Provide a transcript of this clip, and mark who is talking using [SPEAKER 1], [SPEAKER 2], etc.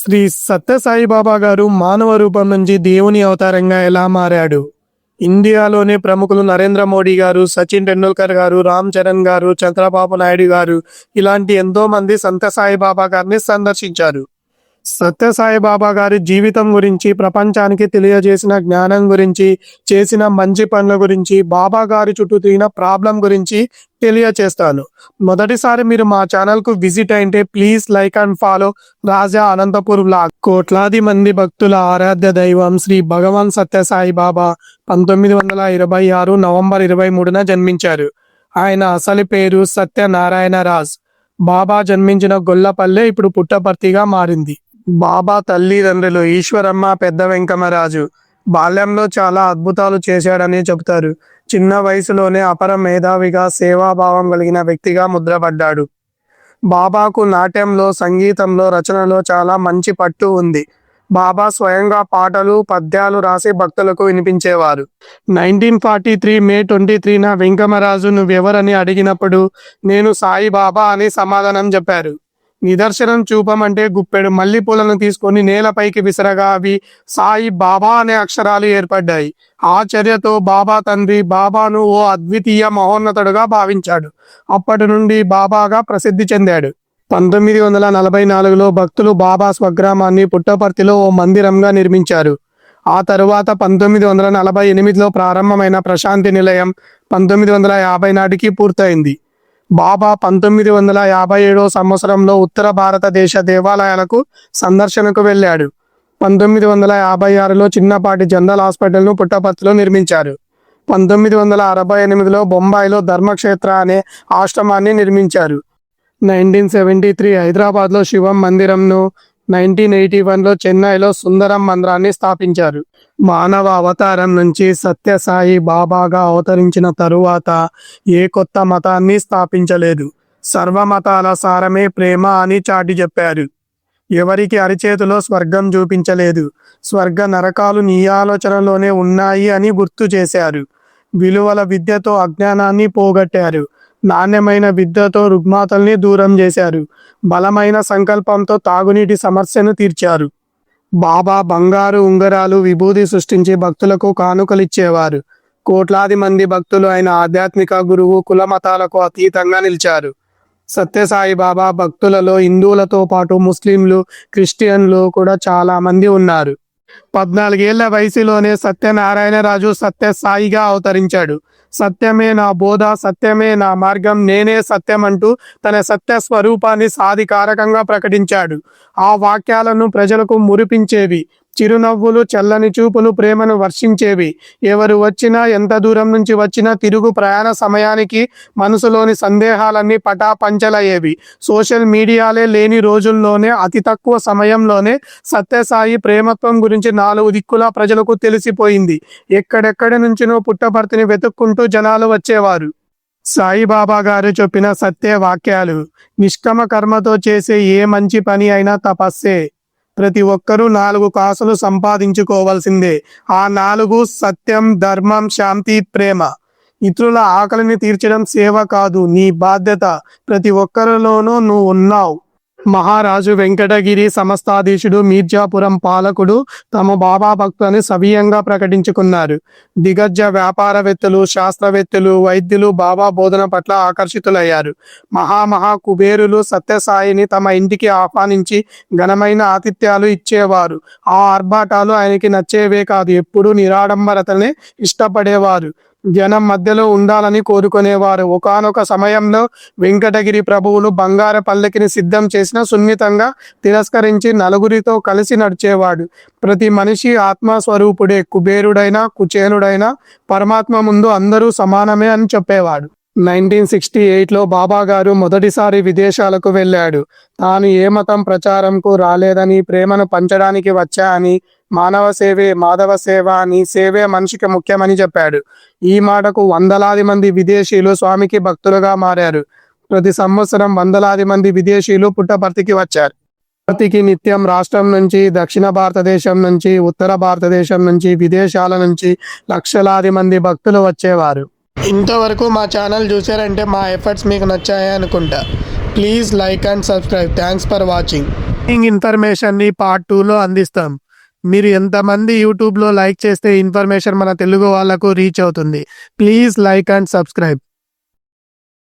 [SPEAKER 1] శ్రీ సత్యసాయిబాబా గారు మానవ రూపం నుంచి దేవుని అవతారంగా ఎలా మారాడు? ఇండియాలోనే ప్రముఖులు నరేంద్ర మోడీ గారు, సచిన్ టెండూల్కర్ గారు, రామ్ చరణ్ గారు, చంద్రబాబు నాయుడు గారు ఇలాంటి ఎంతో మంది సత్యసాయిబాబా గారిని సందర్శించారు. సత్యసాయిబాబా గారి జీవితం గురించి, ప్రపంచానికి తెలియజేసిన జ్ఞానం గురించి, చేసిన మంచి పనుల గురించి, బాబా గారి చుట్టూ తిరిగిన ప్రాబ్లం గురించి తెలియచేస్తాను. మొదటిసారి మీరు మా ఛానల్ కు విజిట్ అయింటే please like and follow Raja Anantapur vlog. కోట్లాది మంది భక్తుల ఆరాధ్య దైవం శ్రీ భగవాన్ సత్యసాయి బాబా 1926 నవంబర్ 23న జన్మించారు. ఆయన అసలు పేరు సత్యనారాయణ రాజ్. బాబా జన్మించిన గొల్లపల్లె ఇప్పుడు పుట్టపర్తిగా మారింది. బాబా తల్లిదండ్రులు ఈశ్వరమ్మ, పెద్ద వెంకమరాజు. బాల్యంలో చాలా అద్భుతాలు చేశాడని చెబుతారు. చిన్న వయసులోనే అపర మేధావిగా, సేవాభావం కలిగిన వ్యక్తిగా ముద్రపడ్డాడు. బాబాకు నాట్యంలో, సంగీతంలో, రచనలో చాలా మంచి పట్టు ఉంది. బాబా స్వయంగా పాటలు, పద్యాలు రాసి భక్తులకు వినిపించేవారు. 1943 మే 23న వెంకమరాజు నువ్వెవరని అడిగినప్పుడు నేను సాయిబాబా అని సమాధానం చెప్పారు. నిదర్శనం చూపమంటే గుప్పెడు మల్లిపూలను తీసుకొని నేలపైకి విసరగా అవి సాయి బాబా అనే అక్షరాలు ఏర్పడ్డాయి. ఆ చర్యతో బాబా తండ్రి బాబాను ఓ అద్వితీయ మహోన్నతుడుగా భావించాడు. అప్పటి నుండి బాబాగా ప్రసిద్ధి చెందాడు. 1944లో భక్తులు బాబా స్వగ్రామాన్ని పుట్టపర్తిలో ఓ మందిరంగా నిర్మించారు. ఆ తరువాత 1948లో ప్రారంభమైన ప్రశాంతి నిలయం 1950 నాటికి పూర్తయింది. బాబా 1957 సంవత్సరంలో ఉత్తర భారతదేశ దేవాలయాలకు సందర్శనకు వెళ్ళాడు. 1956లో చిన్నపాటి జనరల్ హాస్పిటల్ను పుట్టపర్తిలో నిర్మించారు. 1968లో బొంబాయిలో ధర్మక్షేత్ర అనే ఆశ్రమాన్ని నిర్మించారు. 1973 హైదరాబాద్లో శివం మందిరంను, 1981లో చెన్నైలో సుందరం మందిరాన్ని స్థాపించారు. మానవ అవతారం నుంచి సత్యసాయి బాబాగా అవతరించిన తరువాత ఏ కొత్త మతాన్ని స్థాపించలేదు. సర్వమతాల సారమే ప్రేమ అని చాటి చెప్పారు. ఎవరికి అరిచేతిలో స్వర్గం చూపించలేదు. స్వర్గ నరకాలు నీ ఆలోచనలోనే ఉన్నాయి అని గుర్తు చేశారు. విలువల విద్యతో అజ్ఞానాన్ని పోగొట్టారు. నాణ్యమైన విద్యతో రుగ్మతల్ని దూరం చేశారు. బలమైన సంకల్పంతో తాగునీటి సమస్యను తీర్చారు. బాబా బంగారు ఉంగరాలు, విభూది సృష్టించి భక్తులకు కానుకలిచ్చేవారు. కోట్లాది మంది భక్తులు ఆయన ఆధ్యాత్మిక గురువు, కుల మతాలకు అతీతంగా నిలిచారు. సత్యసాయి బాబా భక్తులలో హిందువులతో పాటు ముస్లింలు, క్రిస్టియన్లు కూడా చాలా మంది ఉన్నారు. 14 ఏళ్ల వయసులోనే సత్యనారాయణరాజు సత్యసాయిగా అవతరించాడు. సత్యమే నా బోధ, సత్యమే నా మార్గం, నేనే సత్యం అంటూ తన సత్య స్వరూపాన్ని సాధికారకంగా ప్రకటించాడు. ఆ వాక్యాలను ప్రజలకు మురిపించేవి. చిరునవ్వులు, చల్లని చూపులు, ప్రేమను వర్షించేవి. ఎవరు వచ్చినా, ఎంత దూరం నుంచి వచ్చినా తిరుగు ప్రయాణ సమయానికి మనసులోని సందేహాలన్నీ పటాపంచలయ్యేవి. సోషల్ మీడియాలే లేని రోజుల్లోనే, అతి తక్కువ సమయంలోనే సత్యసాయి ప్రేమత్వం గురించి 4 దిక్కులా ప్రజలకు తెలిసిపోయింది. ఎక్కడెక్కడి నుంచినో పుట్టపర్తిని వెతుక్కుంటూ జనాలు వచ్చేవారు. సాయిబాబా గారు చెప్పిన సత్య వాక్యాలు: నిష్కమ కర్మతో చేసే ఏ మంచి పని అయినా తపస్సే. ప్రతి ఒక్కరూ 4 కాసులు సంపాదించుకోవాల్సిందే. ఆ 4 సత్యం, ధర్మం, శాంతి, ప్రేమ. ఇతరుల ఆకలిని తీర్చడం సేవ కాదు, నీ బాధ్యత. ప్రతి ఒక్కరిలోనూ నువ్వు ఉన్నావు. మహారాజు వెంకటగిరి సంస్థాధీశుడు, మీర్జాపురం పాలకుడు తమ బాబా భక్తులని సవియంగా ప్రకటించుకున్నారు. దిగ్గజ వ్యాపారవేత్తలు, శాస్త్రవేత్తలు, వైద్యులు బాబా బోధన పట్ల ఆకర్షితులయ్యారు. మహా కుబేరులు సత్యసాయిని తమ ఇంటికి ఆహ్వానించి ఘనమైన ఆతిథ్యాలు ఇచ్చేవారు. ఆ ఆర్భాటాలు ఆయనకి నచ్చేవే కాదు, ఎప్పుడూ నిరాడంబరతనే ఇష్టపడేవారు. జనం మధ్యలో ఉండాలని కోరుకునేవారు. ఒకానొక సమయంలో వెంకటగిరి ప్రభువులు బంగార పల్లకిని సిద్ధం చేసిన సున్నితంగా తిరస్కరించి నలుగురితో కలిసి నడిచేవాడు. ప్రతి మనిషి ఆత్మస్వరూపుడే. కుబేరుడైనా, కుచేలుడైనా పరమాత్మ ముందు అందరూ సమానమే అని చెప్పేవాడు. 1968లో బాబా గారు మొదటిసారి విదేశాలకు వెళ్ళాడు. తాను ఏ మతం ప్రచారంకు రాలేదని, ప్రేమను పంచడానికి వచ్చా అని, మానవ సేవే మాధవ సేవ అని, సేవే మనిషికి ముఖ్యమని చెప్పాడు. ఈ మాటకు వందలాది మంది విదేశీయులు స్వామికి భక్తులుగా మారారు. ప్రతి సంవత్సరం వందలాది మంది విదేశీయులు పుట్టపర్తికి వచ్చారు. పుట్టపర్తికి నిత్యం రాష్ట్రం నుంచి, దక్షిణ భారతదేశం నుంచి, ఉత్తర భారతదేశం నుంచి, విదేశాల నుంచి లక్షలాది మంది భక్తులు వచ్చేవారు. ఇంతవరకు మా ఛానల్ చూసారంటే మా ఎఫర్ట్స్ మీకు నచ్చాయి అనుకుంటా. Please like and subscribe. Thanks for watching. ఇన్ఫర్మేషన్ని పార్ట్ 2లో అందిస్తాం. మీరు ఎంతమంది యూట్యూబ్లో లైక్ చేస్తే ఇన్ఫర్మేషన్ మన తెలుగు వాళ్ళకు రీచ్ అవుతుంది. Please like and subscribe.